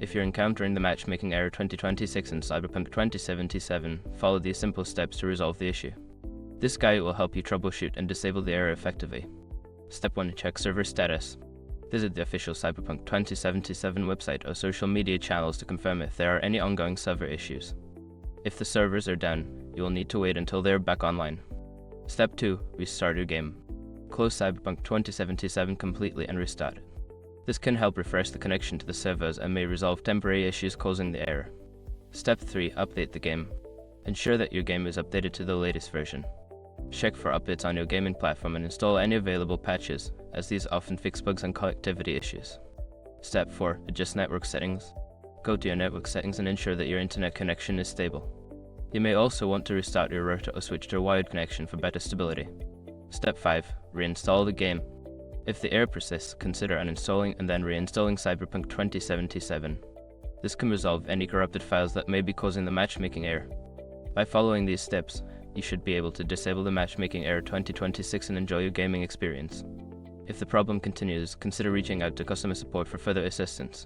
If you're encountering the Matchmaking error 2026 in Cyberpunk 2077, follow these simple steps to resolve the issue. This guide will help you troubleshoot and disable the error effectively. Step 1. Check server status. Visit the official Cyberpunk 2077 website or social media channels to confirm if there are any ongoing server issues. If the servers are down, you will need to wait until they are back online. Step 2. Restart your game. Close Cyberpunk 2077 completely and restart it. This can help refresh the connection to the servers and may resolve temporary issues causing the error. Step 3. Update the game. Ensure that your game is updated to the latest version. Check for updates on your gaming platform and install any available patches, as these often fix bugs and connectivity issues. Step 4. Adjust network settings. Go to your network settings and ensure that your internet connection is stable. You may also want to restart your router or switch to a wired connection for better stability. Step 5. Reinstall the game. If the error persists, consider uninstalling and then reinstalling Cyberpunk 2077. This can resolve any corrupted files that may be causing the matchmaking error. By following these steps, you should be able to disable the Matchmaking error 2026 and enjoy your gaming experience. If the problem continues, consider reaching out to customer support for further assistance.